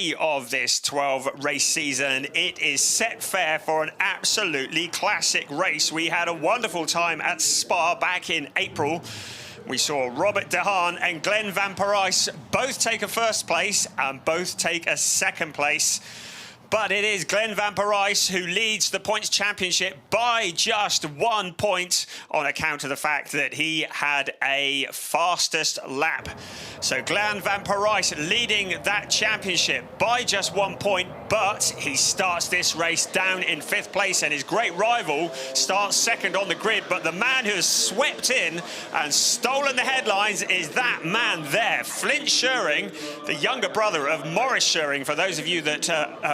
Of this 12 race season. It is set fair for an absolutely classic race. We had a wonderful time at Spa back in April. We saw Robert De Haan and Glenn Van Parijs both take a first place and both take a second place. But it is Glenn Van Parijs who leads the points championship by just 1 point on account of the fact that he had a fastest lap. So Glenn Van Parijs leading that championship by just 1 point, but he starts this race down in 5th place, and his great rival starts second on the grid. But the man who has swept in and stolen the headlines is that man there, Flint Scheuring, the younger brother of Maurice Scheuring. For those of you that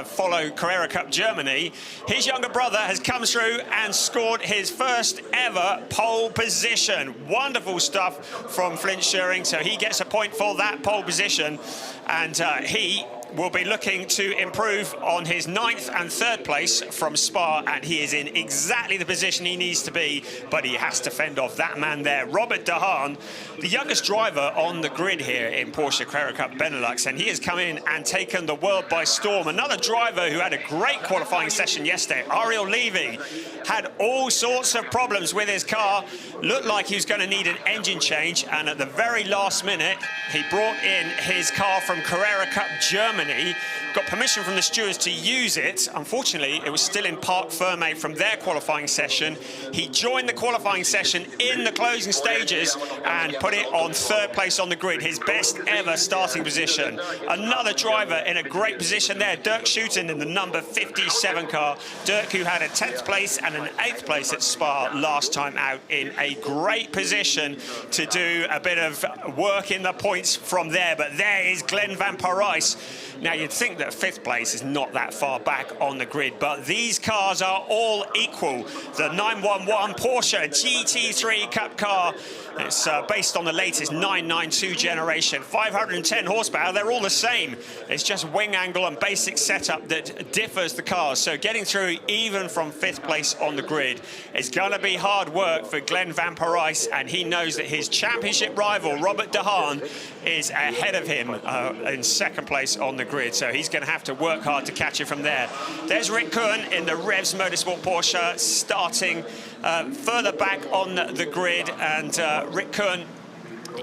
follow Carrera Cup Germany, his younger brother has come through and scored his first ever pole position. Wonderful stuff from Flint Scheuring, so he gets a point for that pole position, and he will be looking to improve on his 9th and 3rd place from Spa, and he is in exactly the position he needs to be, but he has to fend off that man there, Robert De Haan, the youngest driver on the grid here in Porsche Carrera Cup Benelux, and he has come in and taken the world by storm. Another driver who had a great qualifying session yesterday, Ariel Levy, had all sorts of problems with his car, looked like he was going to need an engine change, and at the very last minute he brought in his car from Carrera Cup Germany, got permission from the stewards to use it. Unfortunately, it was still in parc fermé from their qualifying session. He joined the qualifying session in the closing stages and put it on 3rd place on the grid, his best ever starting position. Another driver in a great position there, Dirk Schouten in the number 57 car. Dirk, who had a 10th place and an 8th place at Spa last time out, in a great position to do a bit of work in the points from there. But there is Glenn Van Parijs. Now, you'd think that 5th place is not that far back on the grid, but these cars are all equal. The 911 Porsche GT3 Cup car, it's based on the latest 992 generation, 510 horsepower. They're all the same. It's just wing angle and basic setup that differs the cars. So getting through even from 5th place on the grid is going to be hard work for Glenn Van Parijs, and he knows that his championship rival, Robert De Haan, is ahead of him in 2nd place on the grid. So he's going to have to work hard to catch it from there. There's Rick Kuhn in the Revs Motorsport Porsche, starting further back on the grid, and Rick Kuhn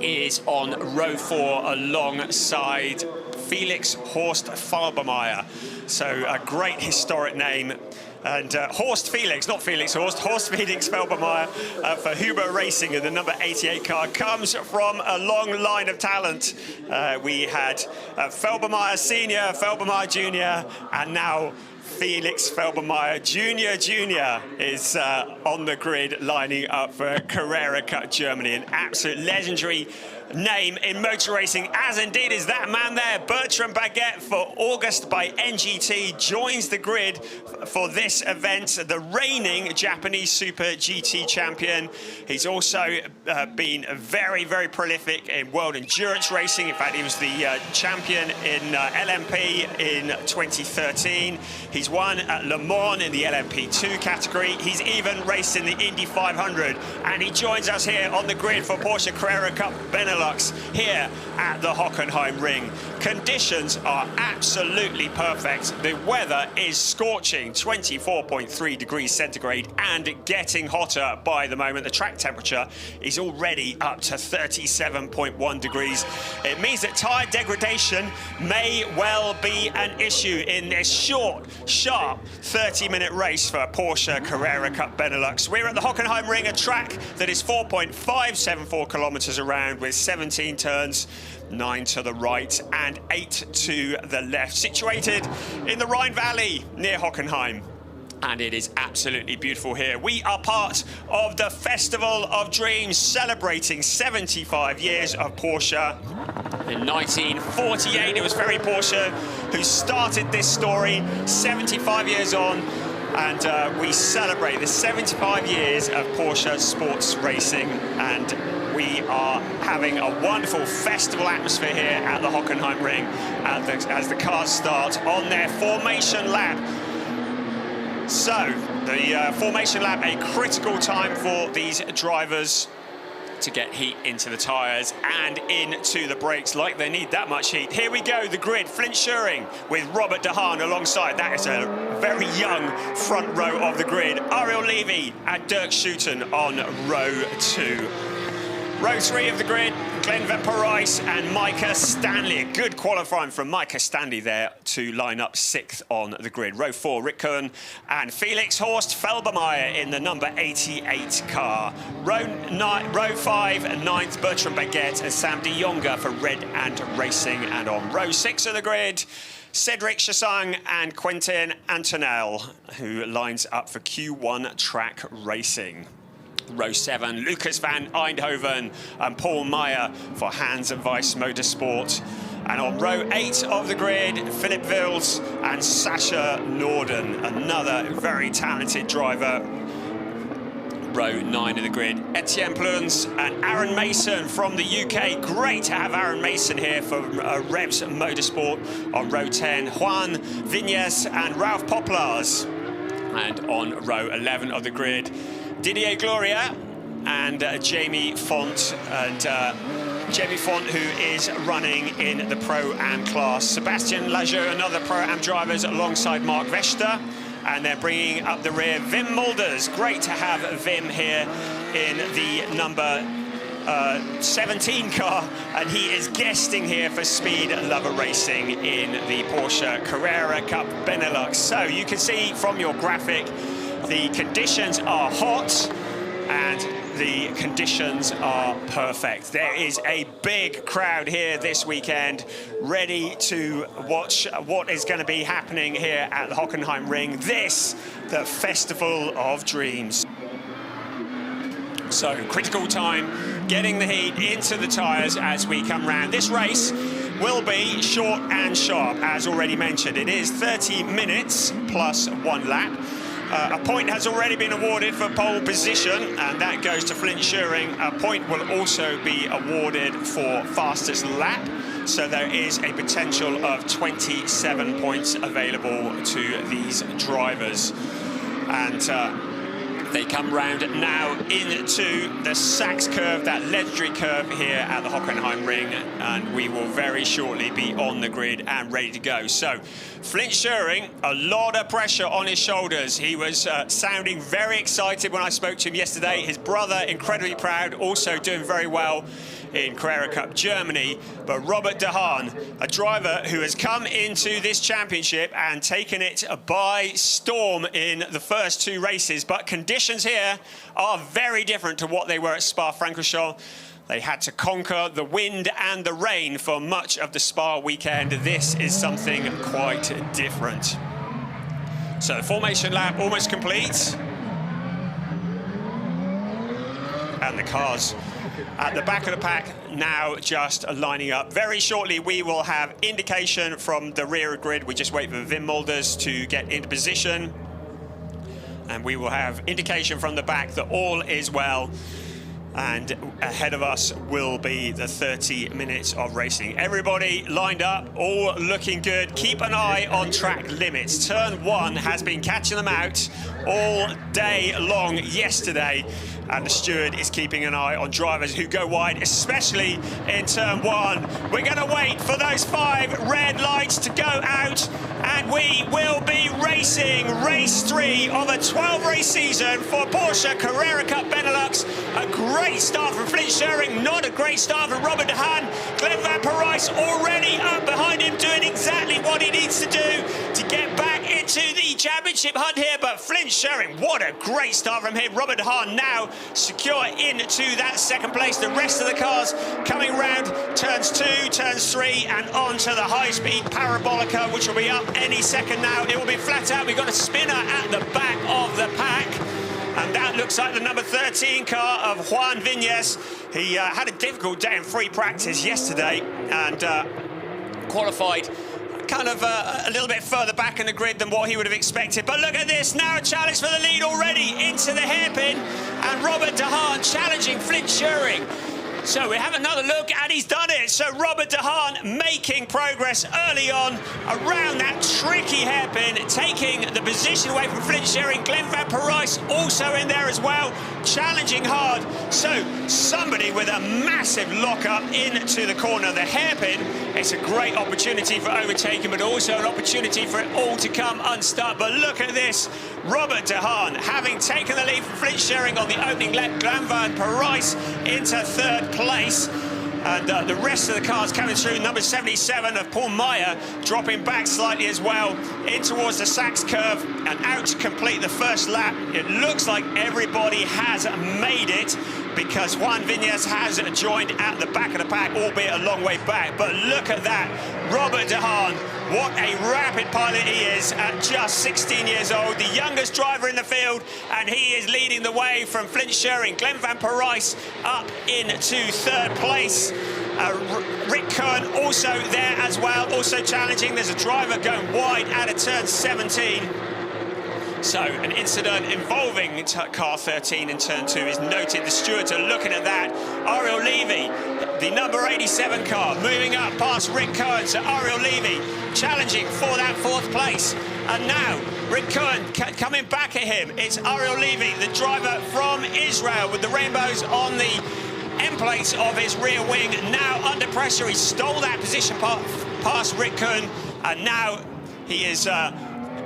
is on row 4 alongside Felix Horst Falbermeier. So a great historic name. And Horst Felix, not Felix Horst, Horst Felix Felbermeier for Huber Racing in the number 88 car, comes from a long line of talent. We had Felbermeier Senior, Felbermeier Junior, and now Felix Felbermeier Junior is on the grid, lining up for Carrera Cup Germany. An absolute legendary name in motor racing, as indeed is that man there. Bertrand Baguette for August by NGT joins the grid for this event, the reigning Japanese Super GT champion. He's also been very, very prolific in world endurance racing. In fact, he was the champion in LMP in 2013. He's won at Le Mans in the LMP2 category. He's even raced in the Indy 500, and he joins us here on the grid for Porsche Carrera Cup Benelux here at the Hockenheimring. Conditions are absolutely perfect. The weather is scorching, 24.3 degrees centigrade, and getting hotter by the moment. The track temperature is already up to 37.1 degrees. It means that tyre degradation may well be an issue in this short, sharp 30-minute race for Porsche Carrera Cup Benelux. We're at the Hockenheimring, a track that is 4.574 kilometers around with 17 turns, 9 to the right and 8 to the left, situated in the Rhine Valley near Hockenheim. And it is absolutely beautiful here. We are part of the Festival of Dreams, celebrating 75 years of Porsche. In 1948, it was Ferry Porsche who started this story, 75 years on. And we celebrate the 75 years of Porsche sports racing, and we are having a wonderful festival atmosphere here at the Hockenheimring as the cars start on their formation lap. So, the formation lap, a critical time for these drivers to get heat into the tyres and into the brakes like they need that much heat. Here we go, the grid, Flint Schuring with Robert De Haan alongside. That is a very young front row of the grid. Ariel Levy and Dirk Schouten on row 2. Row 3 of the grid, Glenn Van Parijs and Micah Stanley. A good qualifying from Micah Stanley there to line up 6th on the grid. Row 4, Rick Kuhn and Felix Horst Felbermeyer in the number 88 car. Row 5, 9th, Bertrand Baguette and Sam de Jonge for Red Ant Racing. And on row 6 of the grid, Cedric Chassang and Quentin Antonel, who lines up for Q1 Track Racing. Row 7, Lucas van Eindhoven and Paul Meyer for Hans and Weiss Motorsport. And on row 8 of the grid, Philip Vils and Sasha Norden, another very talented driver. Row 9 of the grid, Etienne Pluns and Aaron Mason from the UK. Great to have Aaron Mason here for Revs Motorsport. On row 10, Juan Vignes and Ralph Poplars. And on row 11 of the grid, Didier Gloria and Jamie Font, Jamie Font, who is running in the Pro-Am class. Sebastian Lajeux, another Pro-Am drivers alongside Mark Vester. And they're bringing up the rear Wim Mulders. Great to have Wim here in the number 17 car, and he is guesting here for Speed Lover Racing in the Porsche Carrera Cup Benelux. So you can see from your graphic, the conditions are hot and the conditions are perfect. There is a big crowd here this weekend, ready to watch what is going to be happening here at the Hockenheimring. This, the Festival of Dreams. So, critical time, getting the heat into the tyres as we come round. This race will be short and sharp, as already mentioned. It is 30 minutes plus 1 lap. A point has already been awarded for pole position, and that goes to Flint Schuring. A point will also be awarded for fastest lap. So there is a potential of 27 points available to these drivers. And they come round now into the Sachs curve, that legendary curve here at the Hockenheimring, and we will very shortly be on the grid and ready to go. So, Flint Schuring, a lot of pressure on his shoulders. He was sounding very excited when I spoke to him yesterday. His brother, incredibly proud, also doing very well in Carrera Cup Germany. But Robert De Haan, a driver who has come into this championship and taken it by storm in the first 2 races. But conditions here are very different to what they were at Spa-Francorchamps. They had to conquer the wind and the rain for much of the Spa weekend. This is something quite different. So the formation lap almost complete. And the cars at the back of the pack now just lining up. Very shortly we will have indication from the rear grid. We just wait for Wim Mulders to get into position. And we will have indication from the back that all is well. And ahead of us will be the 30 minutes of racing. Everybody lined up, all looking good. Keep an eye on track limits. Turn 1 has been catching them out all day long yesterday. And the steward is keeping an eye on drivers who go wide, especially in turn 1. We're going to wait for those 5 red lights to go out, and we will be racing race 3 of a 12-race season for Porsche Carrera Cup Benelux. A great start from Flint Schuring, not a great start from Robert De Haan. Glenn Van Parijs already up behind him, doing exactly what he needs to do to get back into the championship hunt here. But Flint Schuring, what a great start from him. Robert De Haan now secure into that 2nd place. The rest of the cars coming round turns 2, turns 3, and onto the high-speed Parabolica, which will be up any second now. It will be flat out. We've got a spinner at the back of the pack, and that looks like the number 13 car of Juan Vignes. He had a difficult day in free practice yesterday and qualified kind of a little bit further back in the grid than what he would have expected. But look at this, now a challenge for the lead already into the hairpin, and Robert De Haan challenging Flint Schuring. So we have another look, and he's done it. So Robert De Haan making progress early on around that tricky hairpin, taking the position away from Flint Sherring. Glenn Van Parijs also in there as well, challenging hard. So somebody with a massive lock-up into the corner. The hairpin, it's a great opportunity for overtaking, but also an opportunity for it all to come unstuck. But look at this. Robert De Haan, having taken the lead from Flint Sherring on the opening lap, Glenn Van Parijs into third place. And the rest of the cars coming through. Number 77 of Paul Meyer dropping back slightly as well in towards the Sachs curve and out to complete the first lap. It looks like everybody has made it because Juan Viñas has joined at the back of the pack, albeit a long way back. But look at that. Robert De Haan, what a rapid pilot he is at just 16 years old, the youngest driver in the field, and he is leading the way from Flint Sherring. Glenn Van Parijs up into third place. Rick Kern also there as well, also challenging. There's a driver going wide out of turn 17. So an incident involving car 13 in turn 2 is noted. The stewards are looking at that. Ariel Levy, the number 87 car, moving up past Rick Kern. So Ariel Levy challenging for that fourth place. And now Rick Kern coming back at him. It's Ariel Levy, the driver from Israel, with the rainbows on the end plates of his rear wing. Now under pressure, he stole that position past Rick Kern, and now he is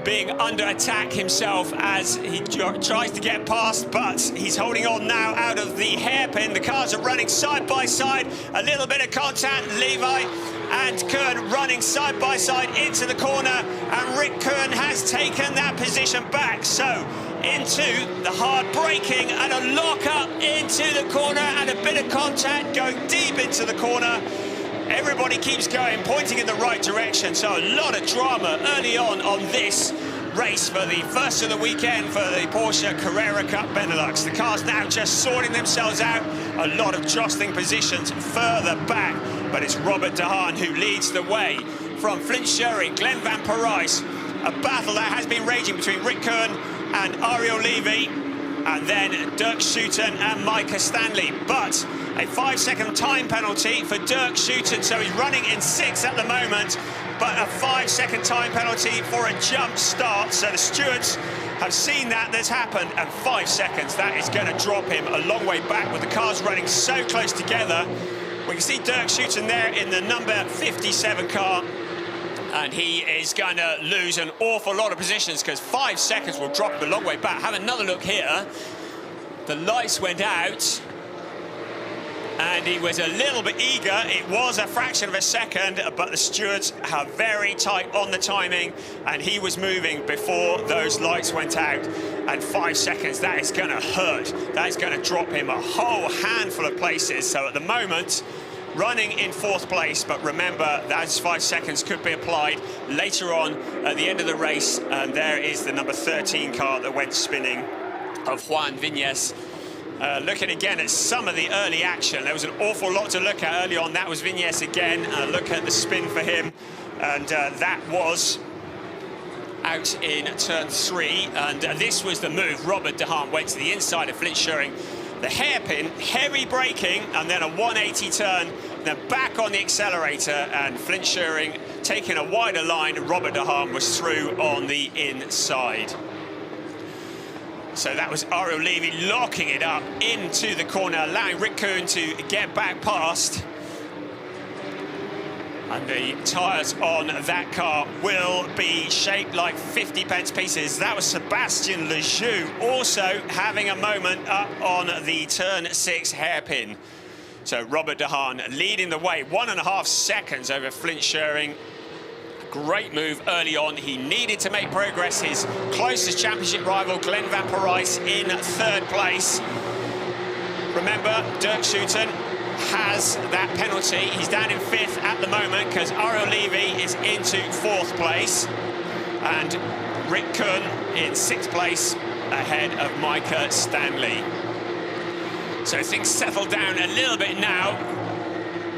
being under attack himself as he tries to get past, but he's holding on now out of the hairpin. The cars are running side by side, a little bit of contact. Levi and Kern running side by side into the corner, and Rick Kern has taken that position back. So into the hard braking and a lock up into the corner and a bit of contact going deep into the corner. Everybody keeps going, pointing in the right direction. So a lot of drama early on this race for the first of the weekend for the Porsche Carrera Cup Benelux. The cars now just sorting themselves out. A lot of jostling positions further back, but it's Robert De Haan who leads the way from Flint Sherring, Glenn Van Parijs. A battle that has been raging between Rick Kern and Ariel Levy, and then Dirk Schouten and Micah Stanley. But a 5-second time penalty for Dirk Schouten, so he's running in 6th at the moment, but a 5-second time penalty for a jump start. So the stewards have seen that's happened, and 5 seconds, that is going to drop him a long way back with the cars running so close together. We can see Dirk Schouten there in the number 57 car, and he is going to lose an awful lot of positions because 5 seconds will drop him a long way back. Have another look here. The lights went out, and he was a little bit eager. It was a fraction of a second, but the stewards are very tight on the timing, and he was moving before those lights went out. And 5 seconds, that is going to hurt. That is going to drop him a whole handful of places. So at the moment, running in 4th place, but remember, those 5 seconds could be applied later on at the end of the race. And there is the number 13 car that went spinning of Juan Viñas. Looking again at some of the early action, there was an awful lot to look at early on. That was Viñas again. Look at the spin for him, and that was out in turn 3. And this was the move. Robert De Haan went to the inside of Flint Sherring. The hairpin, heavy braking, and then a 180 turn, then back on the accelerator, and Flint Sherring taking a wider line. Robert De Haan was through on the inside. So that was Ariel Levy locking it up into the corner, allowing Rick Kern to get back past. And the tyres on that car will be shaped like 50 pence pieces. That was Sebastian Lejeune also having a moment up on the turn 6 hairpin. So Robert De Haan leading the way, 1.5 seconds over Flint Sherring. Great move early on. He needed to make progress. His closest championship rival, Glenn Van Parijs, in 3rd place. Remember, Dirk Schouten has that penalty. He's down in 5th at the moment because Ariel Levy is into 4th place. And Rick Kern in 6th place ahead of Micah Stanley. So things settle down a little bit now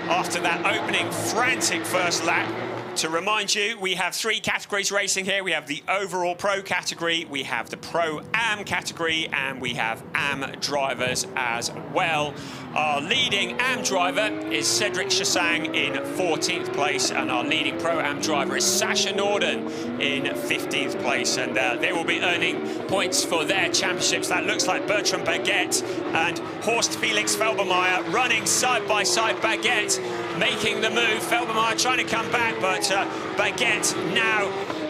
after that opening frantic first lap. To remind you, we have 3 categories racing here. We have the overall pro category, we have the pro-am category, and we have am drivers as well. Our leading am driver is Cedric Chassang in 14th place, and our leading pro-am driver is Sasha Norden in 15th place. And they will be earning points for their championships. That looks like Bertrand Baguette and Horst Felix Felbermayr running side by side. Baguette making the move. Felbermayr trying to come back, but Baguette now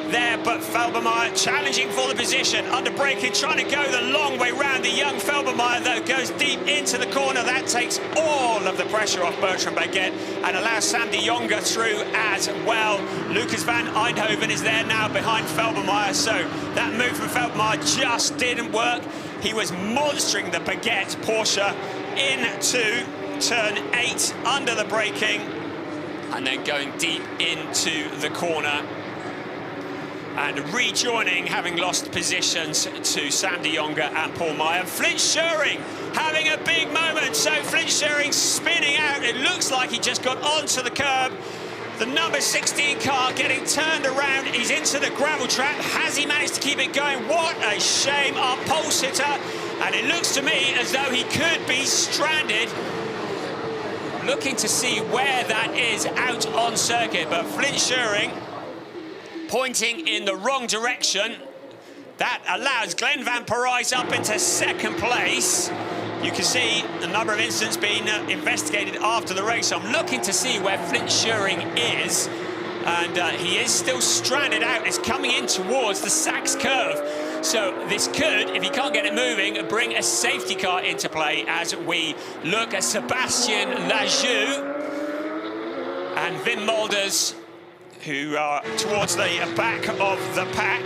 there, but Felbermayr challenging for the position, under braking, trying to go the long way round. The young Felbermayr, though, goes deep into the corner. That takes all of the pressure off Bertrand Baguette and allows Sam de Jonge through as well. Lucas van Eindhoven is there now behind Felbermayr, so that move from Felbermayr just didn't work. He was monstering the Baguette Porsche into turn 8 under the braking and then going deep into the corner and rejoining, having lost positions to Sam de Jonge and Paul Meyer. Flint Scheuring having a big moment, so Flint Scheuring spinning out. It looks like he just got onto the curb. The number 16 car getting turned around. He's into the gravel trap. Has he managed to keep it going? What a shame, our pole sitter. And it looks to me as though he could be stranded. Looking to see where that is out on circuit, but Flint Scheuring pointing in the wrong direction. That allows Glenn van Parijs up into 2nd place. You can see a number of incidents being investigated after the race. I'm looking to see where Flint Scheuring is, and he is still stranded out. It's coming in towards the Sachs curve. So this could, if he can't get it moving, bring a safety car into play as we look at Sebastian Lajou and Wim Mulders, who are towards the back of the pack.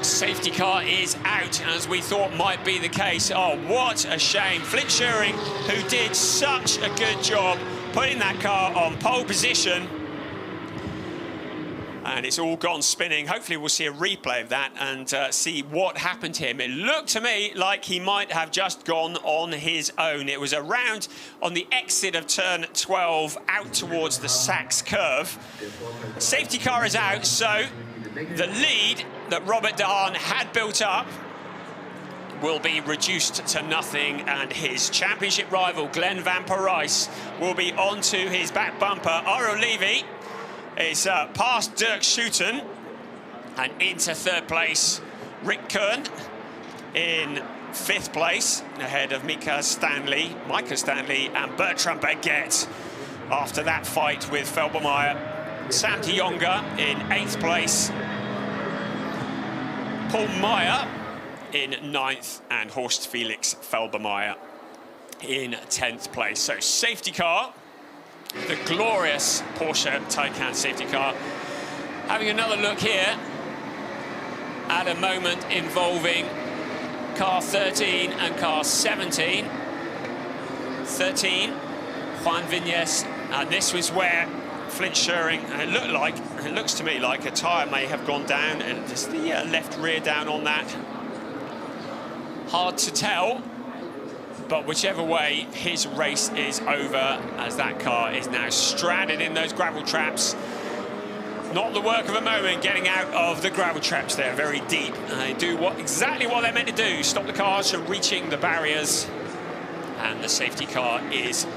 Safety car is out, as we thought might be the case. Oh, what a shame. Flint Scheuring, who did such a good job putting that car on pole position. And it's all gone spinning. Hopefully we'll see a replay of that and see what happened to him. It looked to me like he might have just gone on his own. It was around on the exit of turn 12 out towards the Sachs curve. Safety car is out, so the lead that Robert de Haan had built up will be reduced to nothing, and his championship rival Glenn van Parijs will be onto his back bumper. Aro Levy is past Dirk Schouten and into 3rd place. Rick Kern in 5th place ahead of Micah Stanley and Bertrand Baguette after that fight with Felbermayr. Sam de Jonge in 8th place. Paul Meyer in 9th and Horst Felix Felbermayr in 10th place. So safety car, the glorious Porsche Taycan safety car. Having another look here at a moment involving car 13 and car 17. 13, Juan Vignes, and this was where Flint Scheuring, and it looks to me like a tyre may have gone down, and just the left rear down on that. Hard to tell, but whichever way, his race is over, as that car is now stranded in those gravel traps. Not the work of a moment getting out of the gravel traps. They're very deep, and they do exactly what they're meant to do, stop the cars from reaching the barriers, and the safety car is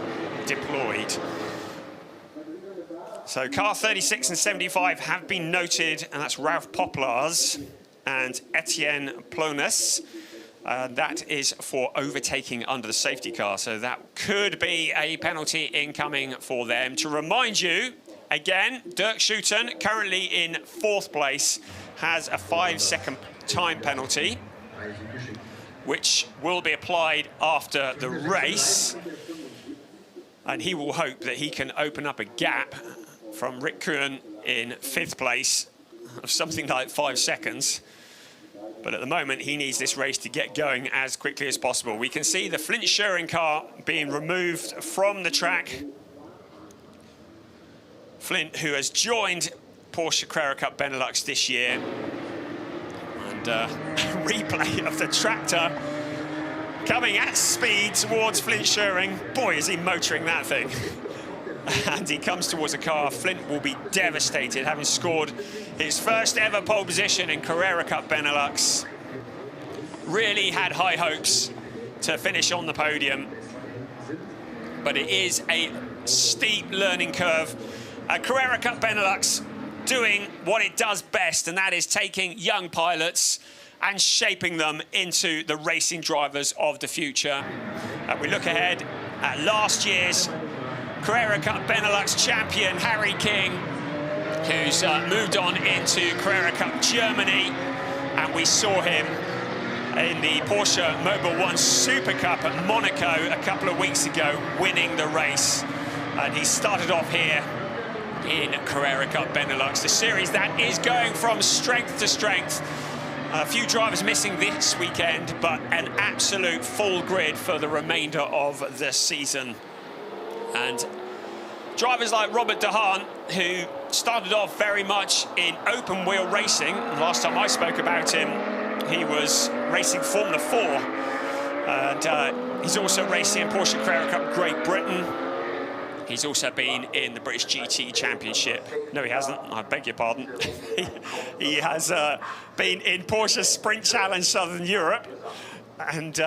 deployed. So car 36 and 75 have been noted, and that's Ralph Poplars and Etienne Plonas. That is for overtaking under the safety car, so that could be a penalty incoming for them. To remind you, again, Dirk Schouten, currently in 4th place, has a 5-second time penalty, which will be applied after the race. And he will hope that he can open up a gap from Rick Kuhn in 5th place of something like 5 seconds. But at the moment, he needs this race to get going as quickly as possible. We can see the Flint Scheuring car being removed from the track. Flint, who has joined Porsche Carrera Cup Benelux this year. And replay of the tractor coming at speed towards Flint Scheuring. Boy, is he motoring that thing. and he comes towards the car, Flint will be devastated, having scored his first ever pole position in Carrera Cup Benelux. Really had high hopes to finish on the podium, but it is a steep learning curve. Carrera Cup Benelux doing what it does best, and that is taking young pilots and shaping them into the racing drivers of the future. We look ahead at last year's Carrera Cup Benelux champion, Harry King, who's moved on into Carrera Cup Germany, and we saw him in the Porsche Mobil 1 Super Cup at Monaco a couple of weeks ago, winning the race. And he started off here in Carrera Cup Benelux, the series that is going from strength to strength. A few drivers missing this weekend, but an absolute full grid for the remainder of the season. And drivers like Robert De Haan, who started off very much in open wheel racing. Last time I spoke about him, he was racing Formula 4. And he's also racing in Porsche Carrera Cup Great Britain. He's also been in the British GT Championship. No, he hasn't. I beg your pardon. He has been in Porsche Sprint Challenge Southern Europe. And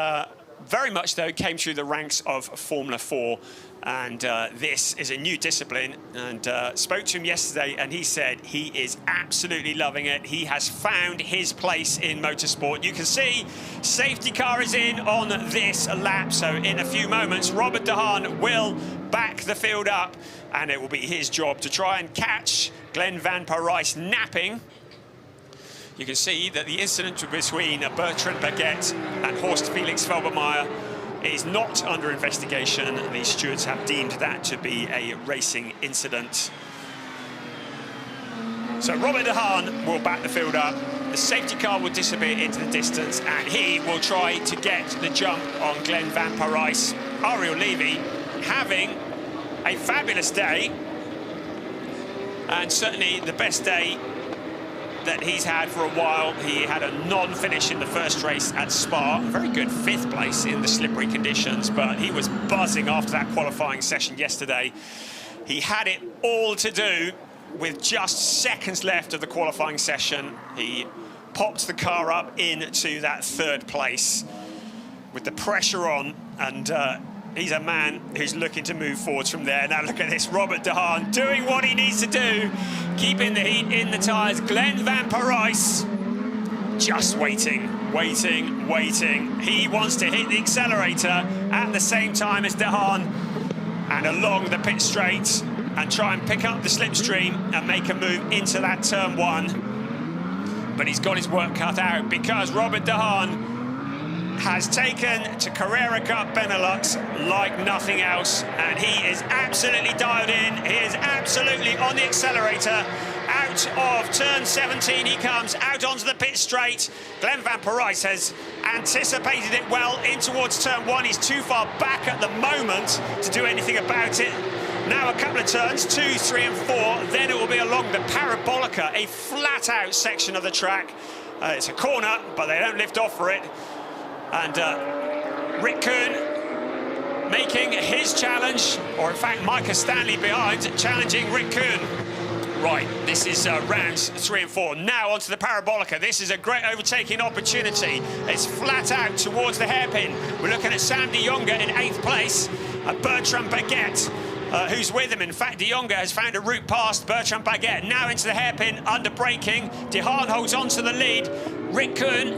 very much, though, came through the ranks of Formula 4. And this is a new discipline. And spoke to him yesterday, and he said he is absolutely loving it. He has found his place in motorsport. You can see safety car is in on this lap. So in a few moments, Robert De Haan will back the field up, and it will be his job to try and catch Glenn van Parijs napping. You can see that the incident between Bertrand Baguette and Horst Felix Felbermayr is not under investigation. The stewards have deemed that to be a racing incident. So Robert De Haan will back the field up. The safety car will disappear into the distance, and he will try to get the jump on Glenn van Parijs. Ariel Levy having a fabulous day, and certainly the best day that he's had for a while. He had a non-finish in the first race at Spa, a very good 5th place in the slippery conditions, but he was buzzing after that qualifying session yesterday. He had it all to do with just seconds left of the qualifying session. He popped the car up into that 3rd place with the pressure on, and he's a man who's looking to move forwards from there. Now look at this, Robert De Haan doing what he needs to do, keeping the heat in the tyres. Glenn van Parijs just waiting, waiting, waiting. He wants to hit the accelerator at the same time as De Haan and along the pit straight and try and pick up the slipstream and make a move into that turn 1. But he's got his work cut out, because Robert De Haan has taken to Carrera Cup Benelux like nothing else, and he is absolutely dialed in. He is absolutely on the accelerator. Out of turn 17 he comes, out onto the pit straight. Glenn van Parijs has anticipated it well in towards turn 1. He's too far back at the moment to do anything about it. Now a couple of turns, 2, 3 and 4, then it will be along the Parabolica, a flat-out section of the track. It's a corner, but they don't lift off for it. And Rick Kuhn making his challenge, or in fact Micah Stanley behind, challenging Rick Kuhn. Right, this is rounds 3 and 4. Now onto the Parabolica. This is a great overtaking opportunity. It's flat out towards the hairpin. We're looking at Sam de Jonge in 8th place. Bertrand Baguette, who's with him. In fact, de Jonge has found a route past Bertrand Baguette. Now into the hairpin, under braking. De Haan holds on to the lead. Rick Kuhn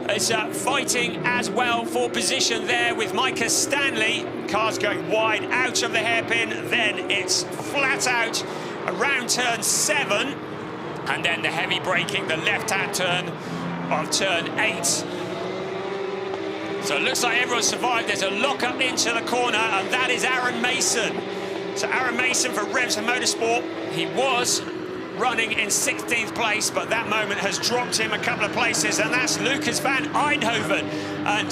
is fighting as well for position there with Micah Stanley. Car's going wide out of the hairpin, then it's flat out around turn 7, and then the heavy braking, the left-hand turn of turn 8. So it looks like everyone survived. There's a lock-up into the corner, and that is Aaron Mason. So Aaron Mason for Revs and Motorsport. He was running in 16th place, but that moment has dropped him a couple of places, and that's Lucas van Eindhoven. And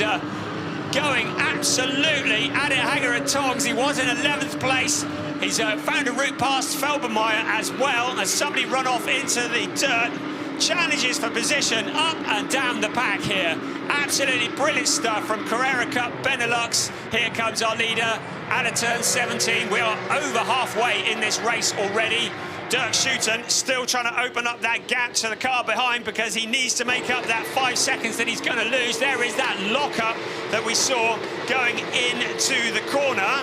going absolutely at it, hanger and tongs. He was in 11th place. He's found a route past Felbermayr as well, as somebody run off into the dirt. Challenges for position up and down the pack here. Absolutely brilliant stuff from Carrera Cup Benelux. Here comes our leader, out of turn 17. We are over halfway in this race already. Dirk Schouten still trying to open up that gap to the car behind because he needs to make up that 5 seconds that he's going to lose. There is that lockup that we saw going into the corner.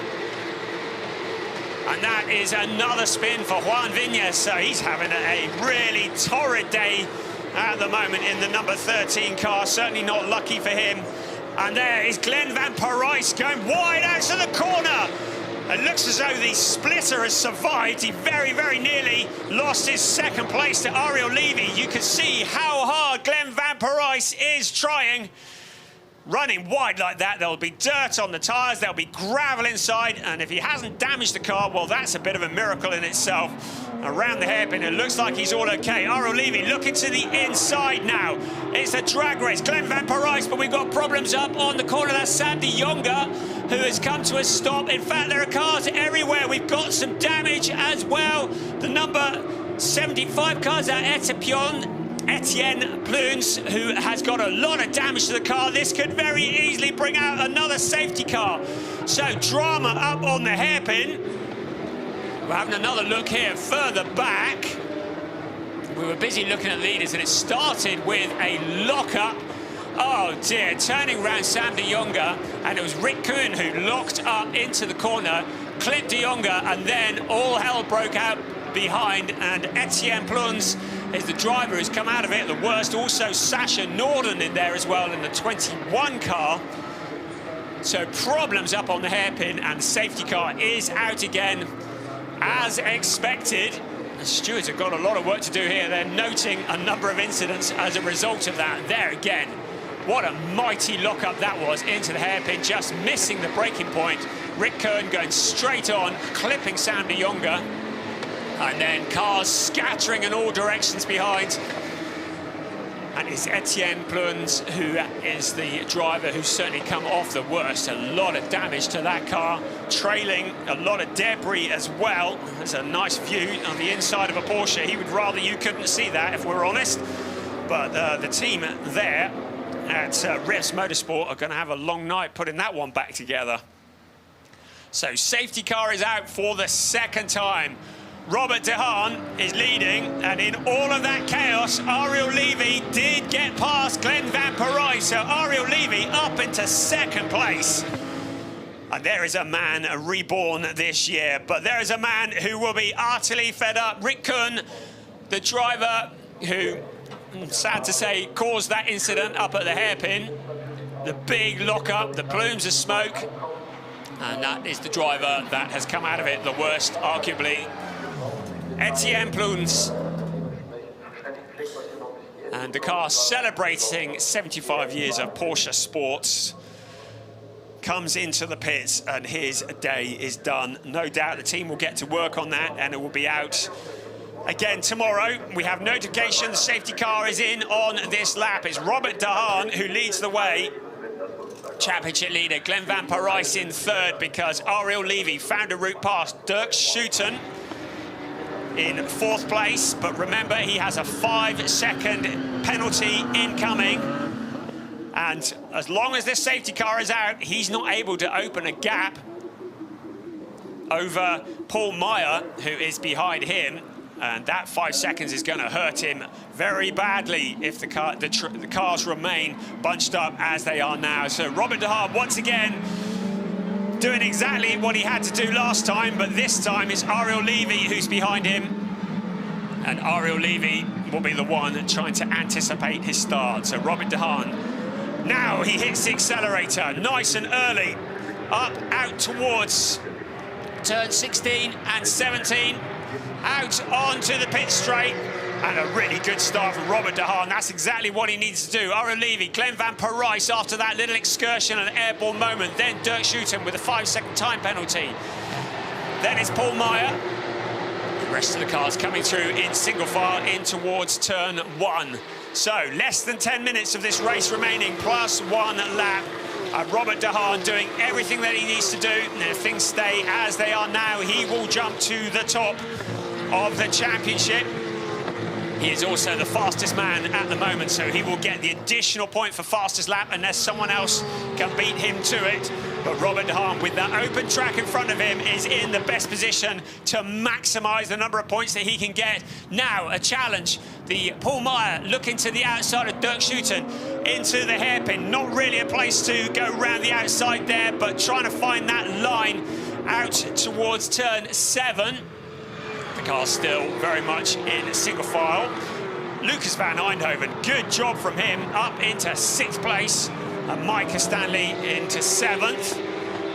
And that is another spin for Juan Viñas. So he's having a really torrid day at the moment in the number 13 car. Certainly not lucky for him. And there is Glenn van Parijs going wide out to the corner. It looks as though the splitter has survived. He very, very nearly lost his second place to Ariel Levy. You can see how hard Glenn van Parijs is trying. Running wide like that, there'll be dirt on the tyres, there'll be gravel inside, and if he hasn't damaged the car, well, that's a bit of a miracle in itself. Around the hairpin, it looks like he's all okay. Ariel Levy looking to the inside now. It's a drag race, Glenn van Parijs, but we've got problems up on the corner. That's Sam de Jonge, who has come to a stop. In fact, there are cars everywhere. We've got some damage as well. The number 75 cars at Etienne Pluns, who has got a lot of damage to the car. This could very easily bring out another safety car. So drama up on the hairpin. We're having another look here further back. We were busy looking at leaders and it started with a lockup. Oh dear, turning around Sam de Jonge, and it was Rick Kuhn who locked up into the corner, clipped de Jonge, and then all hell broke out behind, and Etienne Pluns is the driver who's come out of it the worst. Also Sasha Norden in there as well in the 21 car. So problems up on the hairpin, and the safety car is out again as expected. The stewards have got a lot of work to do here. They're noting a number of incidents as a result of that. There again, what a mighty lockup that was into the hairpin, just missing the braking point. Rick Kern going straight on, clipping Sam de Jonge. And then cars scattering in all directions behind. And it's Etienne Pluns who is the driver who's certainly come off the worst. A lot of damage to that car, trailing a lot of debris as well. There's a nice view on the inside of a Porsche. He would rather you couldn't see that, if we're honest. But the team there at Rips Motorsport are going to have a long night putting that one back together. So safety car is out for the second time. Robert De Haan is leading, and in all of that chaos, Ariel Levy did get past Glenn van Parijs. So Ariel Levy up into second place. And there is a man reborn this year, but there is a man who will be utterly fed up. Rick Kuhn, the driver who, sad to say, caused that incident up at the hairpin. The big lockup, the plumes of smoke. And that is the driver that has come out of it the worst, arguably. Etienne Pluns. And the car celebrating 75 years of Porsche sports comes into the pits, and his day is done. No doubt the team will get to work on that, and it will be out again tomorrow. We have notification the safety car is in on this lap. It's Robert De Haan who leads the way. Championship leader Glenn van Parijs in third, because Ariel Levy found a route past. Dirk Schouten in fourth place, but remember he has a 5-second penalty incoming, and as long as this safety car is out, he's not able to open a gap over Paul Meyer, who is behind him, and that 5 seconds is going to hurt him very badly if the cars remain bunched up as they are now. So Robert De Haan once again doing exactly what he had to do last time, but this time it's Ariel Levy who's behind him. And Ariel Levy will be the one trying to anticipate his start. So Robert De Haan, now he hits the accelerator, nice and early, up, out towards turn 16 and 17, out onto the pit straight. And a really good start from Robert De Haan. That's exactly what he needs to do. Ariel Levy, Glenn van Parijs after that little excursion and airborne moment. Then Dirk Schouten with a 5-second time penalty. Then it's Paul Meyer. The rest of the cars coming through in single file in towards turn 1. So less than 10 minutes of this race remaining, plus 1 lap. Robert De Haan doing everything that he needs to do. And if things stay as they are now, he will jump to the top of the championship. He is also the fastest man at the moment, so he will get the additional point for fastest lap unless someone else can beat him to it. But Robert de Haan, with that open track in front of him, is in the best position to maximise the number of points that he can get. Now, a challenge. The Paul Meyer looking to the outside of Dirk Schuiten into the hairpin. Not really a place to go round the outside there, but trying to find that line out towards turn 7. The car's still very much in single file. Lucas van Eindhoven, good job from him, up into 6th place. And Micah Stanley into 7th.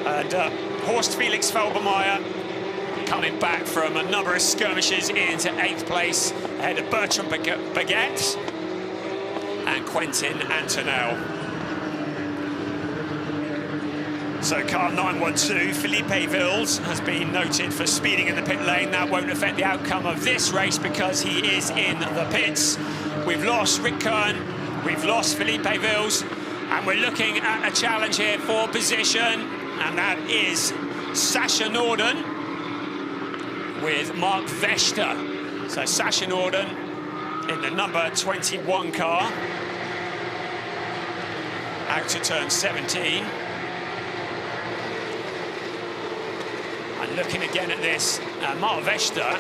And Horst Felix Felbermeyer coming back from a number of skirmishes into 8th place, ahead of Bertrand Baguette and Quentin Antonel. So car 912, Felipe Vils, has been noted for speeding in the pit lane. That won't affect the outcome of this race because he is in the pits. We've lost Rick Kern, we've lost Felipe Vils, and we're looking at a challenge here for position, and that is Sasha Norden with Mark Vester. So Sasha Norden in the number 21 car, out to turn 17. And looking again at this, Mark Vester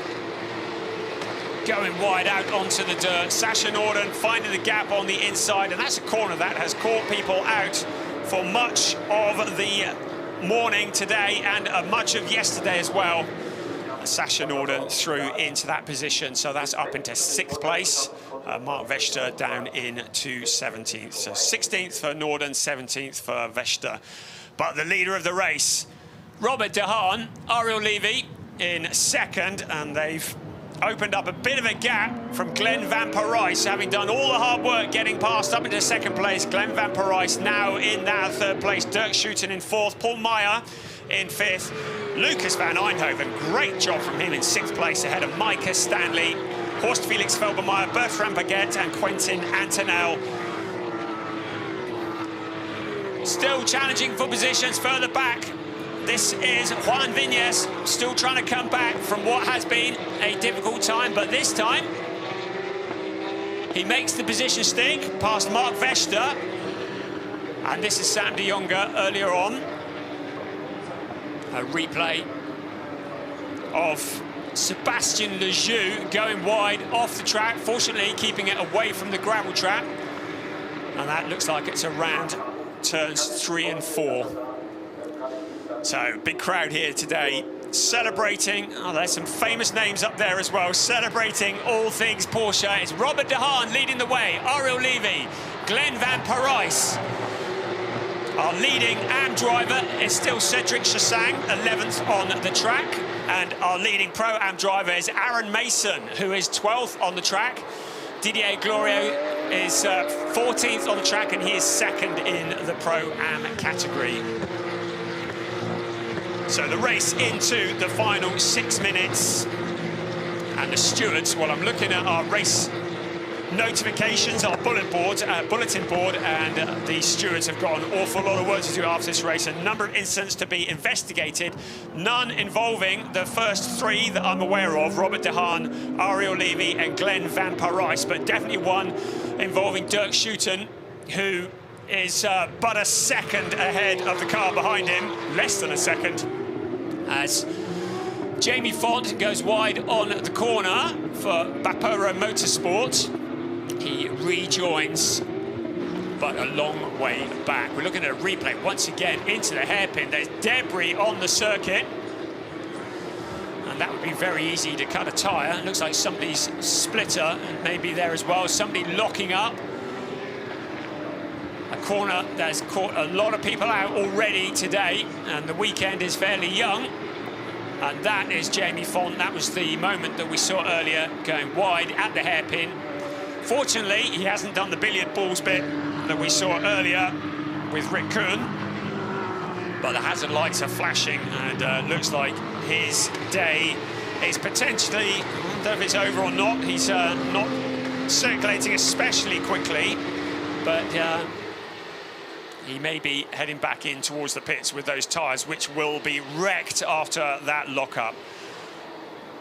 going wide out onto the dirt. Sasha Norden finding the gap on the inside, and that's a corner that has caught people out for much of the morning today and much of yesterday as well. Sasha Norden through into that position, so that's up into 6th place. Mark Vester down into 17th. So 16th for Norden, 17th for Vester. But the leader of the race, Robert de Haan, Ariel Levy in 2nd, and they've opened up a bit of a gap from Glenn van Parijs, having done all the hard work getting past up into 2nd place. Glenn van Parijs now in that 3rd place. Dirk Schuiten in 4th. Paul Meyer in 5th. Lucas van Eindhoven, great job from him in 6th place, ahead of Micah Stanley, Horst Felix Felbermeyer, Bertrand Baguette and Quentin Antonel. Still challenging for positions further back. This is Juan Viñas, still trying to come back from what has been a difficult time, but this time he makes the position stink past Mark Vester. And this is Sam de Jonge earlier on. A replay of Sebastian Lejeune going wide off the track, fortunately keeping it away from the gravel trap. And that looks like it's around turns 3 and 4. So, big crowd here today, celebrating. Oh, there's some famous names up there as well, celebrating all things Porsche. It's Robert de Haan leading the way, Ariel Levy, Glenn van Parijs. Our leading AM driver is still Cedric Chassang, 11th on the track. And our leading Pro-Am driver is Aaron Mason, who is 12th on the track. Didier Glorieux is 14th on the track, and he is 2nd in the Pro-Am category. So the race into the final 6 minutes. And the stewards, well, I'm looking at our race notifications, our bulletin board, and the stewards have got an awful lot of work to do after this race. A number of incidents to be investigated, none involving the first 3 that I'm aware of, Robert de Haan, Ariel Levy and Glenn van Parijs, but definitely one involving Dirk Schuiten, who is but a 2nd ahead of the car behind him, less than a 2nd, as Jamie Font goes wide on the corner for Bapuro Motorsport. He rejoins, but a long way back. We're looking at a replay once again into the hairpin. There's debris on the circuit, and that would be very easy to cut a tyre. It looks like somebody's splitter maybe there as well, somebody locking up. A corner that's caught a lot of people out already today, and the weekend is fairly young. And that is Jamie Font. That was the moment that we saw earlier, going wide at the hairpin. Fortunately, he hasn't done the billiard balls bit that we saw earlier with Rick Kuhn. But the hazard lights are flashing, and looks like his day is potentially, I don't know if it's over or not. He's not circulating especially quickly, but he may be heading back in towards the pits with those tyres, which will be wrecked after that lockup.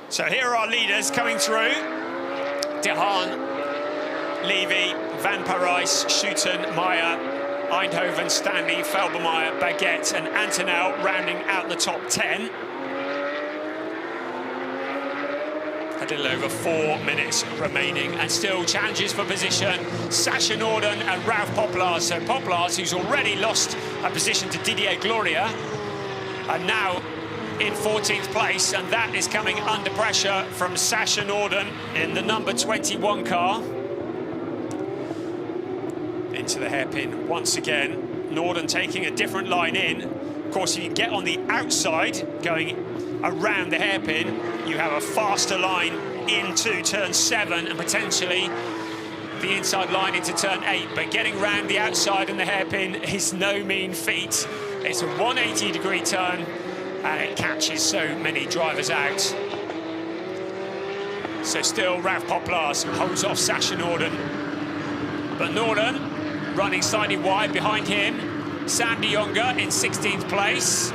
So here are our leaders coming through. De Haan, Levy, Van Parijs, Schouten, Meyer, Eindhoven, Stanley, Felbermeyer, Baguette and Antonel rounding out the top 10. A little over 4 minutes remaining and still challenges for position. Sacha Norden and Ralph Poplars. So Poplars, who's already lost a position to Didier Gloria, and now in 14th place, and that is coming under pressure from Sacha Norden in the number 21 car. Into the hairpin once again. Norden taking a different line in. Of course, if you get on the outside, going around the hairpin, you have a faster line into turn 7 and potentially the inside line into turn 8. But getting round the outside and the hairpin is no mean feat. It's a 180-degree turn and it catches so many drivers out. So still Ralph Poplars holds off Sacha Norden. But Norden running slightly wide behind him. Sam de Jonge in 16th place.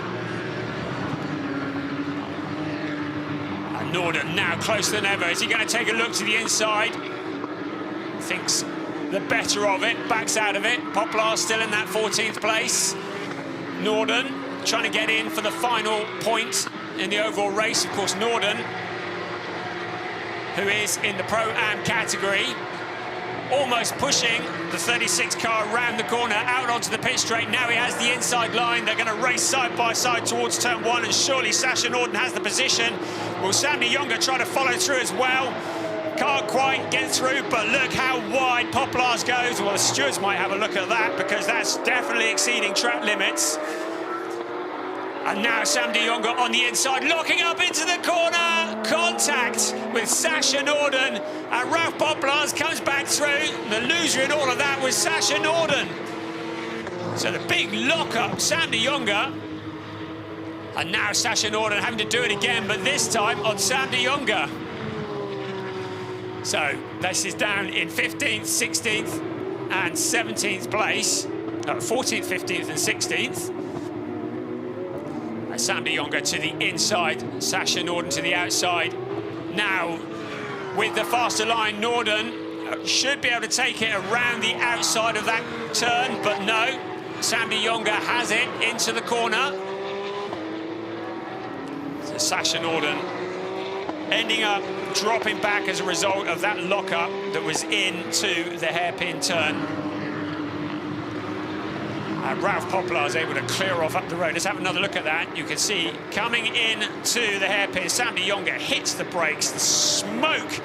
And Norden now closer than ever. Is he going to take a look to the inside? Thinks the better of it, backs out of it. Poplars still in that 14th place. Norden trying to get in for the final point in the overall race. Of course, Norden, who is in the Pro-Am category, almost pushing the 36 car around the corner out onto the pit straight. Now he has the inside line. They're going to race side by side towards turn 1, and surely Sacha Norden has the position. Will Sam de Jonge try to follow through as well? Can't quite get through, but look how wide Poplars goes. Well, the stewards might have a look at that because that's definitely exceeding track limits. And now Sam de Jonge on the inside, locking up into the corner. Contact with Sacha Norden. And Ralph Poplars comes back through. The loser in all of that was Sacha Norden. So the big lock-up, Sam de Jonge. And now Sacha Norden having to do it again, but this time on Sam de Jonge. So this is down in 15th, 16th and 17th place. 14th, 15th and 16th. Sam de Jonge to the inside, Sacha Norden to the outside. Now, with the faster line, Norden should be able to take it around the outside of that turn, but no. Sam de Jonge has it into the corner. So Sacha Norden ending up dropping back as a result of that lock-up that was into the hairpin turn. And Ralph Poplars able to clear off up the road. Let's have another look at that. You can see coming in to the hairpin, Sam de Jonge hits the brakes, the smoke,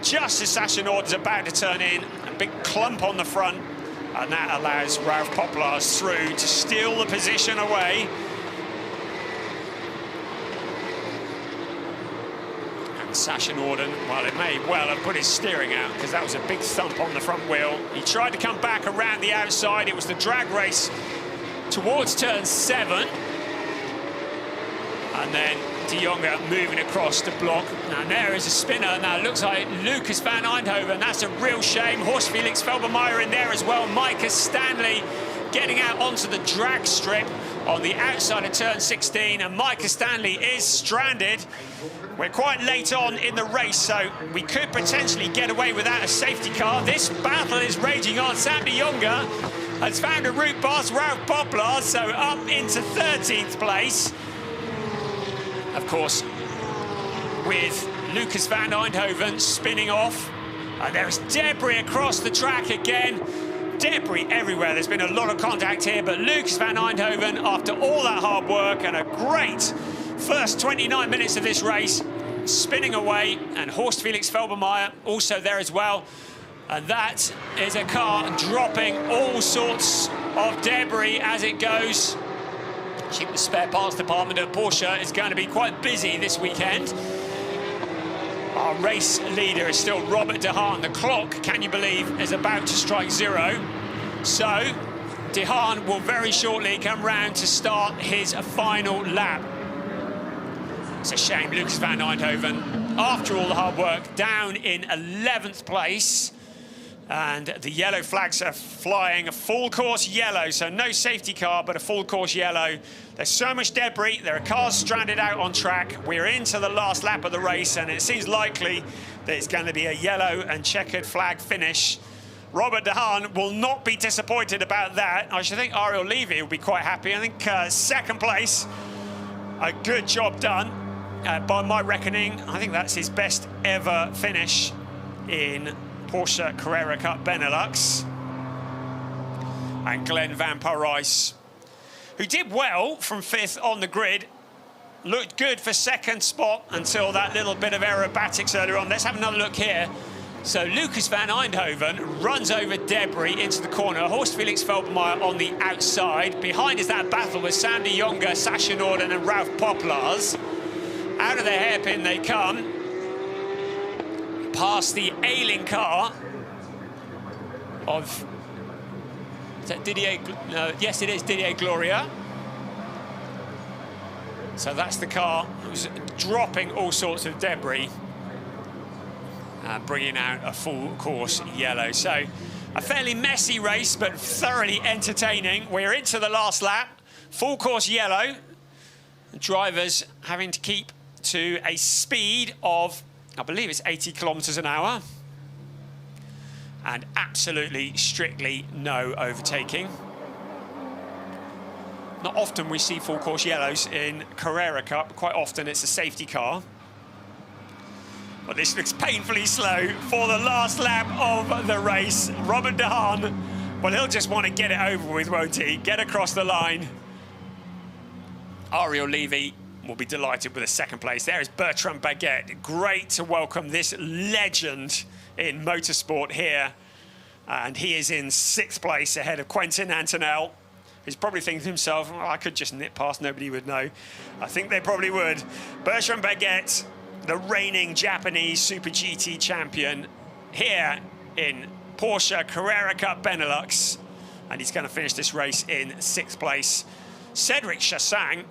just as Sacha Norden's about to turn in. A big clump on the front, and that allows Ralph Poplars through to steal the position away. Sacha Norden, well, it may well have put his steering out because that was a big thump on the front wheel. He tried to come back around the outside. It was the drag race towards turn 7. And then de Jonge moving across to block. And there is a spinner. Now it looks like Lucas van Eindhoven. That's a real shame. Horst Felix Felbermeyer in there as well. Micah Stanley getting out onto the drag strip on the outside of turn 16. And Micah Stanley is stranded. We're quite late on in the race, so we could potentially get away without a safety car. This battle is raging on. Sam de Jonge has found a route past Ralph Poplars, so up into 13th place. Of course, with Lucas van Eindhoven spinning off. And there's debris across the track again. Debris everywhere. There's been a lot of contact here, but Lucas van Eindhoven, after all that hard work and a great first 29 minutes of this race, spinning away, and Horst Felix Felbermeyer also there as well. And that is a car dropping all sorts of debris as it goes. The spare parts department at Porsche is going to be quite busy this weekend. Our race leader is still Robert De Haan. The clock, can you believe, is about to strike 0. So De Haan will very shortly come round to start his final lap. It's a shame, Lucas van Eindhoven, after all the hard work, down in 11th place. And the yellow flags are flying, a full course yellow, so no safety car, but a full course yellow. There's so much debris, there are cars stranded out on track. We're into the last lap of the race, and it seems likely that it's going to be a yellow and checkered flag finish. Robert De Haan will not be disappointed about that. I should think Ariel Levy will be quite happy. I think second place, a good job done. By my reckoning, I think that's his best ever finish in Porsche Carrera Cup Benelux. And Glenn van Parijs, who did well from 5th on the grid, looked good for 2nd spot until that little bit of aerobatics earlier on. Let's have another look here. So Lucas van Eindhoven runs over debris into the corner. Horst Felix Velbermeyer on the outside. Behind is that battle with Sam de Jonge, Sasha Norden and Ralph Poplars. Out of the hairpin they come. Past the ailing car of, is that Didier? No, yes, it is Didier Gloria. So that's the car who's dropping all sorts of debris, bringing out a full course yellow. So a fairly messy race, but thoroughly entertaining. We're into the last lap, full course yellow. The drivers having to keep to a speed of, I believe it's 80 kilometers an hour. And absolutely, strictly no overtaking. Not often we see full course yellows in Carrera Cup. Quite often it's a safety car. But this looks painfully slow for the last lap of the race. Robert De Haan, well, he'll just want to get it over with, won't he? Get across the line. Ariel Levy will be delighted with a 2nd place. There is Bertrand Baguette. Great to welcome this legend in motorsport here. And he is in 6th place ahead of Quentin Antonell. He's probably thinking to himself, well, I could just nip past, nobody would know. I think they probably would. Bertrand Baguette, the reigning Japanese Super GT champion here in Porsche Carrera Cup Benelux. And he's going to finish this race in 6th place. Cedric Chassang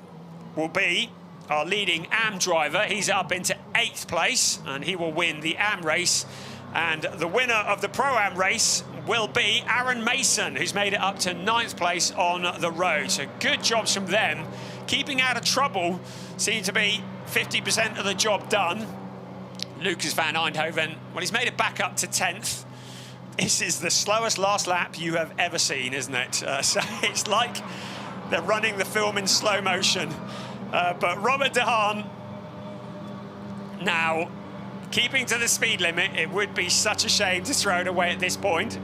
will be our leading AM driver. He's up into 8th place, and he will win the AM race. And the winner of the Pro-Am race will be Aaron Mason, who's made it up to 9th place on the road. So good jobs from them. Keeping out of trouble seemed to be 50% of the job done. Lucas van Eindhoven, well, he's made it back up to 10th. This is the slowest last lap you have ever seen, isn't it? So it's like they're running the film in slow motion. But Robert De Haan, now, keeping to the speed limit, it would be such a shame to throw it away at this point.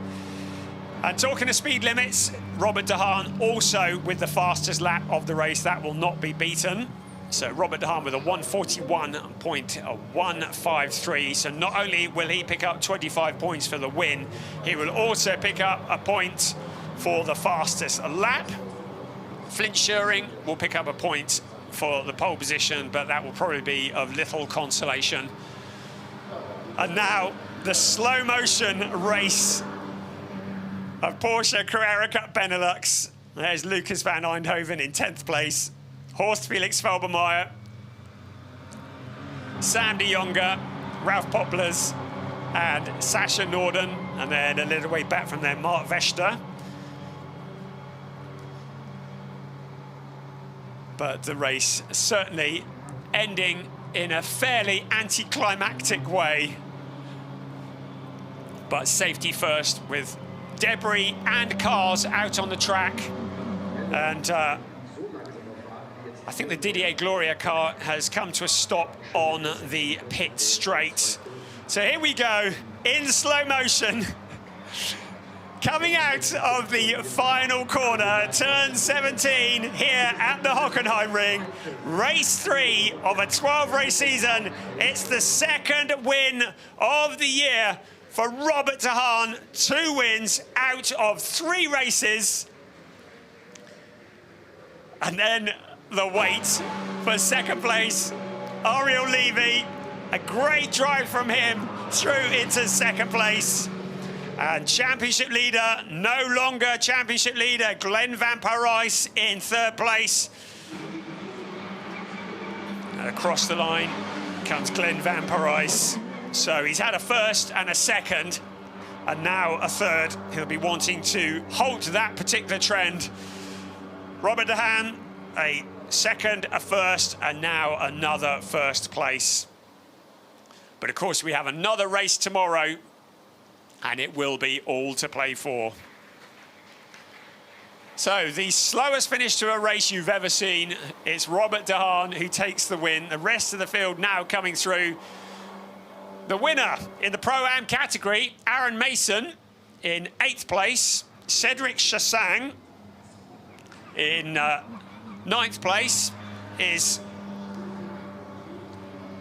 And talking of speed limits, Robert De Haan also with the fastest lap of the race. That will not be beaten. So Robert De Haan with a 141.153. So not only will he pick up 25 points for the win, he will also pick up a point for the fastest lap. Flint Schuring will pick up a point for the pole position, but that will probably be of little consolation. And now the slow motion race of Porsche Carrera Cup Benelux. There's Lucas van Eindhoven in 10th place. Horst Felix Velbermeyer, Sam de Jonge, Ralph Poplars, and Sasha Norden. And then a little way back from there, Mark Vester. But the race certainly ending in a fairly anticlimactic way. But safety first, with debris and cars out on the track. And I think the Didier Gloria car has come to a stop on the pit straight. So here we go, in slow motion. Coming out of the final corner, turn 17 here at the Hockenheimring. Race 3 of a 12-race season. It's the 2nd win of the year for Robert De Haan. 2 wins out of 3 races. And then the wait for 2nd place, Ariel Levy. A great drive from him through into 2nd place. And championship leader, no longer championship leader, Glenn van Parijs in 3rd place. And across the line comes Glenn van Parijs. So he's had a 1st and a 2nd. and now a third. He'll be wanting to halt that particular trend. Robert De Haan, a second, a first, and now another first place. But of course, we have another race tomorrow, and it will be all to play for. So the slowest finish to a race you've ever seen, it's Robert De Haan who takes the win. The rest of the field now coming through. The winner in the Pro-Am category, Aaron Mason in 8th place. Cedric Chassang in 9th place is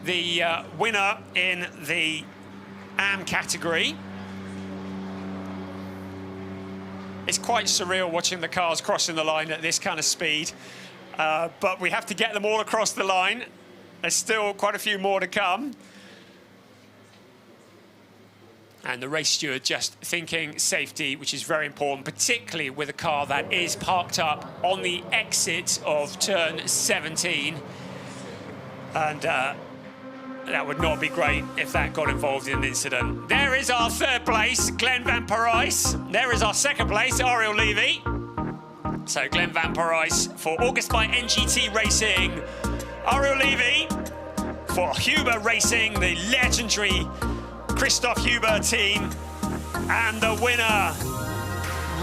the winner in the Am category. It's quite surreal watching the cars crossing the line at this kind of speed, but we have to get them all across the line. There's still quite a few more to come. And the race steward just thinking safety, which is very important, particularly with a car that is parked up on the exit of turn 17. And that would not be great if that got involved in an incident. There is our 3rd place, Glenn Van Parijs. There is our 2nd place, Ariel Levy. So Glenn Van Parijs for August by NGT Racing. Ariel Levy for Huber Racing, the legendary Christoph Huber team. And the winner,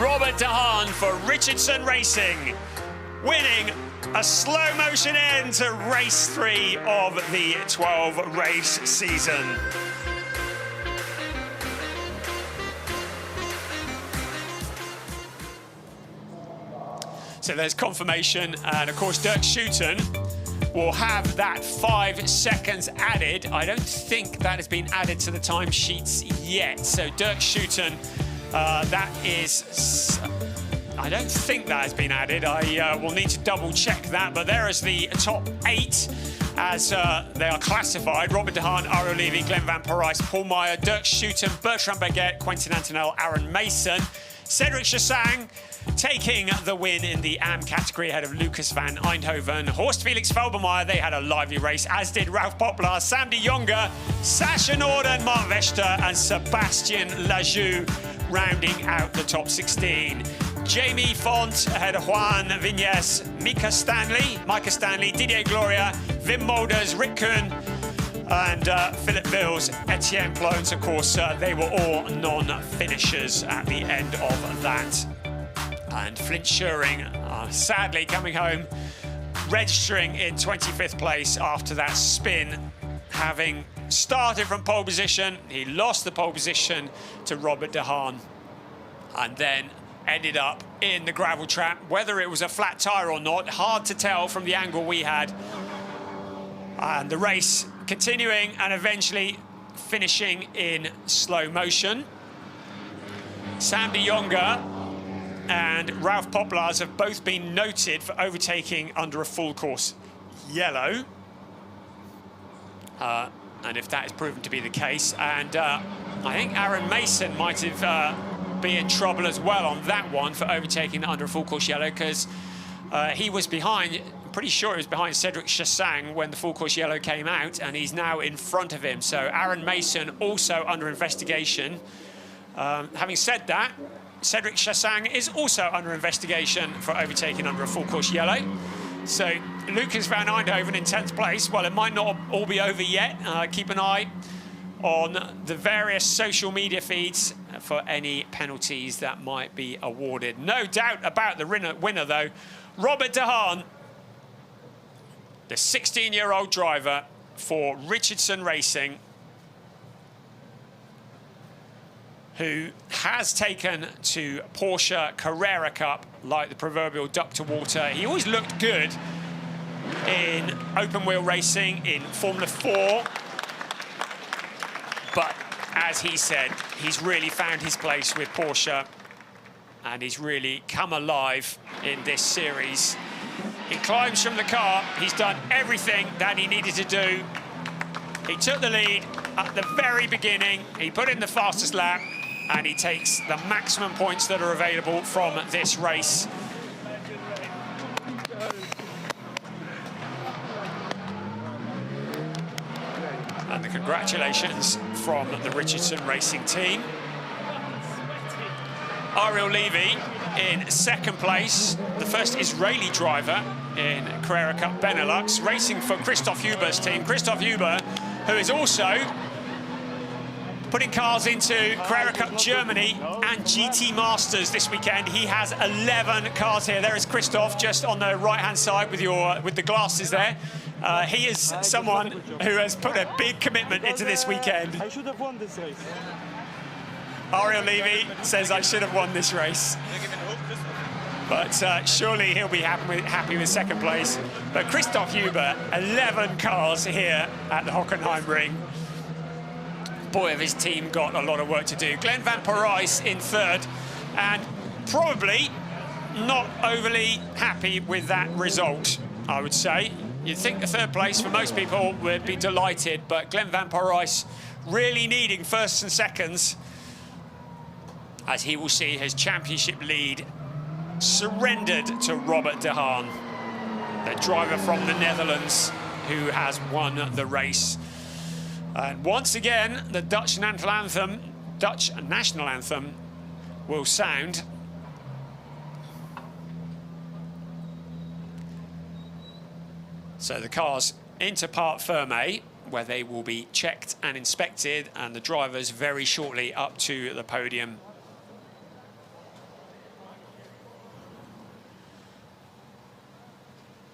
Robert De Haan for Richardson Racing, winning a slow motion end to race 3 of the 12 race season. So there's confirmation, and of course Dirk Schouten will have that 5 seconds added. I don't think that has been added to the timesheets yet. So Dirk Schouten, that is... I don't think that has been added. I will need to double check that, but there is the top 8 as they are classified. Robert De Haan, Ariel Levy, Glenn Van Parijs, Paul Meyer, Dirk Schouten, Bertrand Baguette, Quentin Antonell, Aaron Mason. Cedric Chassang taking the win in the Am category ahead of Lucas van Eindhoven. Horst Felix Felbermeyer, they had a lively race, as did Ralph Poplar, Sam de Jonge, Sascha Norden, Mark Vester, and Sebastian Lajou rounding out the top 16. Jamie Font ahead of Juan Vignes, Micah Stanley, Didier Gloria, Wim Molders, Rick Kuhn, and Philip Vils, Etienne Plones. Of course, they were all non-finishers at the end of that. And Flint Schuring, sadly coming home, registering in 25th place after that spin, having started from pole position. He lost the pole position to Robert De Haan, and then ended up in the gravel trap. Whether it was a flat tyre or not, hard to tell from the angle we had. And the race continuing and eventually finishing in slow motion. Sam de Jonge and Ralph Poplars have both been noted for overtaking under a full course yellow. And if that is proven to be the case, and I think Aaron Mason might have be in trouble as well on that one for overtaking under a full course yellow, because he was behind, I'm pretty sure he was behind Cedric Chassang when the full course yellow came out, and he's now in front of him. So Aaron Mason also under investigation. Having said that, Cedric Chassang is also under investigation for overtaking under a full course yellow. So Lucas van Eindhoven in 10th place. Well, it might not all be over yet. Keep an eye on the various social media feeds for any penalties that might be awarded. No doubt about the winner though, Robert De Haan, the 16-year-old driver for Richardson Racing, who has taken to Porsche Carrera Cup like the proverbial duck to water. He always looked good in open wheel racing, in Formula 4. But as he said, he's really found his place with Porsche, and he's really come alive in this series. He climbs from the car. He's done everything that he needed to do. He took the lead at the very beginning. He put in the fastest lap, and he takes the maximum points that are available from this race. And the congratulations from the Richardson Racing team. Ariel Levy in second place, the first Israeli driver in Carrera Cup Benelux, racing for Christoph Huber's team. Christoph Huber, who is also putting cars into Carrera Cup Germany and GT Masters this weekend. He has 11 cars here. There is Christoph just on the right-hand side with the glasses there. He is someone who has put a big commitment into this weekend. I should have won this race. Ariel Levy says, I should have won this race. But surely he'll be happy with second place. But Christoph Huber, 11 cars here at the Hockenheimring. Boy, have his team got a lot of work to do. Glenn van Parijs in third, and probably not overly happy with that result, I would say. You'd think the third place for most people would be delighted, but Glenn van Parijs really needing firsts and seconds, as he will see his championship lead surrendered to Robert de Haan, the driver from the Netherlands who has won the race. And once again, the Dutch national anthem will sound. So the cars into Parc Fermé, where they will be checked and inspected, and the drivers very shortly up to the podium.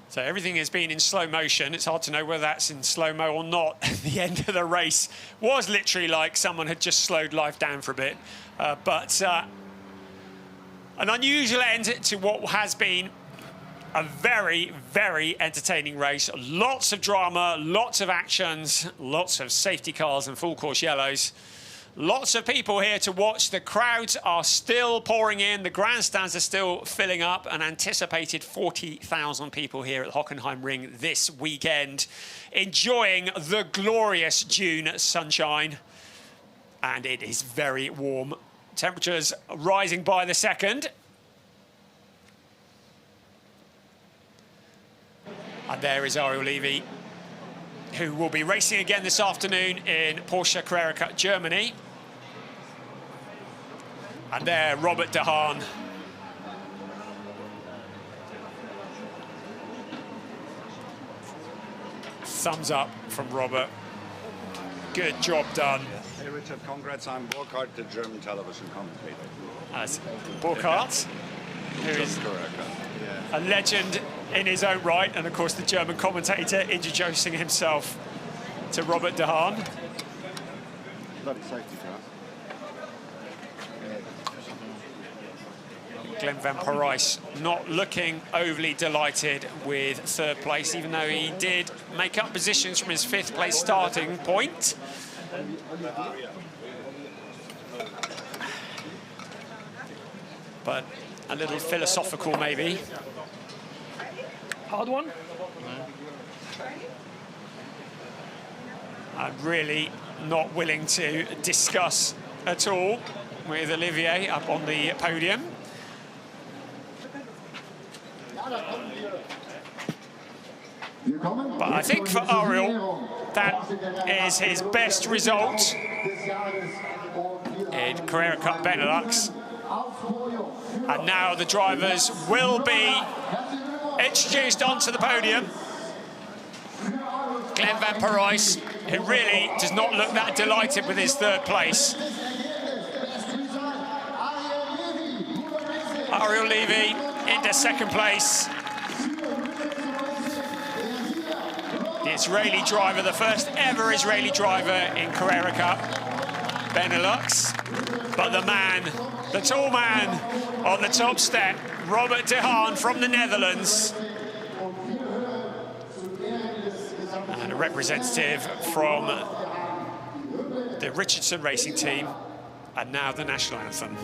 So everything has been in slow motion. It's hard to know whether that's in slow-mo or not. The end of the race was literally like someone had just slowed life down for a bit. But an unusual end to what has been a very, very entertaining race. Lots of drama, lots of actions, lots of safety cars and full course yellows. Lots of people here to watch. The crowds are still pouring in. The grandstands are still filling up. An anticipated 40,000 people here at Hockenheimring this weekend, enjoying the glorious June sunshine. And it is very warm. Temperatures rising by the second. And there is Ariel Levy, who will be racing again this afternoon in Porsche Carrera Cup Germany. And there, Robert de Haan. Thumbs up from Robert. Good job done. Hey Richard, congrats. I'm Burkhard, the German television commentator. As Burkhard, who is a legend in his own right, and of course the German commentator introducing himself to Robert de Haan. Bloody safety car. Glenn van Parijs not looking overly delighted with third place, even though he did make up positions from his fifth place starting point. But a little philosophical, maybe. Hard one? I'm really not willing to discuss at all with Olivier up on the podium. But I think for Ariel, that is his best result in Carrera Cup Benelux. And now the drivers will be introduced onto the podium. Glenn van Parijs, who really does not look that delighted with his third place. Ariel Levy into second place. The Israeli driver, the first ever Israeli driver in Carrera Cup Benelux. But the man, the tall man on the top step, Robert de Haan from the Netherlands. And a representative from the Richardson Racing Team, and now the national anthem.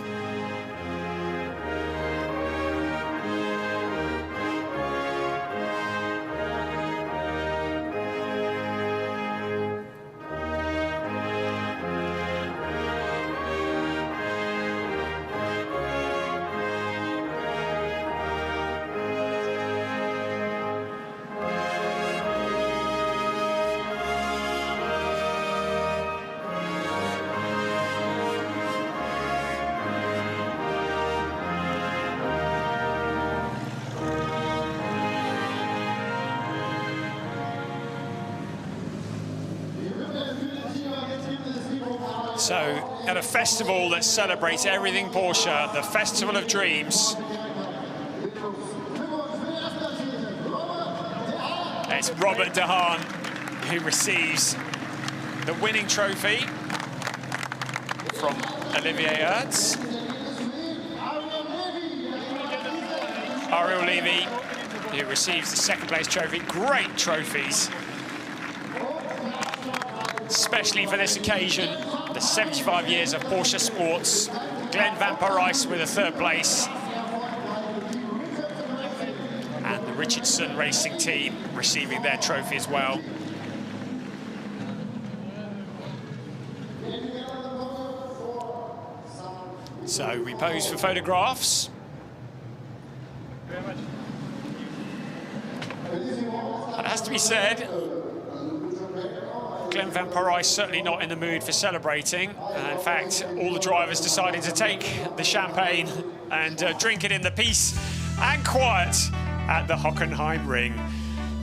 So, at a festival that celebrates everything Porsche, the Festival of Dreams, it's Robert de Haan who receives the winning trophy from Olivier Hertz. Ariel Levy, who receives the second place trophy. Great trophies, especially for this occasion, the 75 years of Porsche sports. Glenn van Parijs with a third place. And the Richardson Racing team receiving their trophy as well. So we pose for photographs. And it has to be said, Glenn van Parijs certainly not in the mood for celebrating. In fact, all the drivers decided to take the champagne and drink it in the peace and quiet at the Hockenheimring.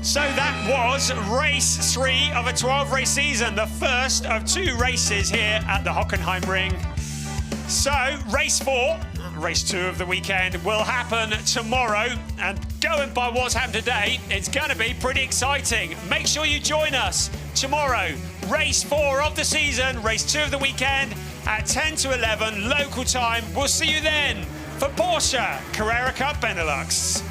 So that was race 3 of a 12-race season, the first of 2 races here at the Hockenheimring. So race 4, race 2 of the weekend, will happen tomorrow. And going by what's happened today, it's going to be pretty exciting. Make sure you join us tomorrow. Race 4 of the season, race 2 of the weekend at 10 to 11 local time. We'll see you then for Porsche Carrera Cup Benelux.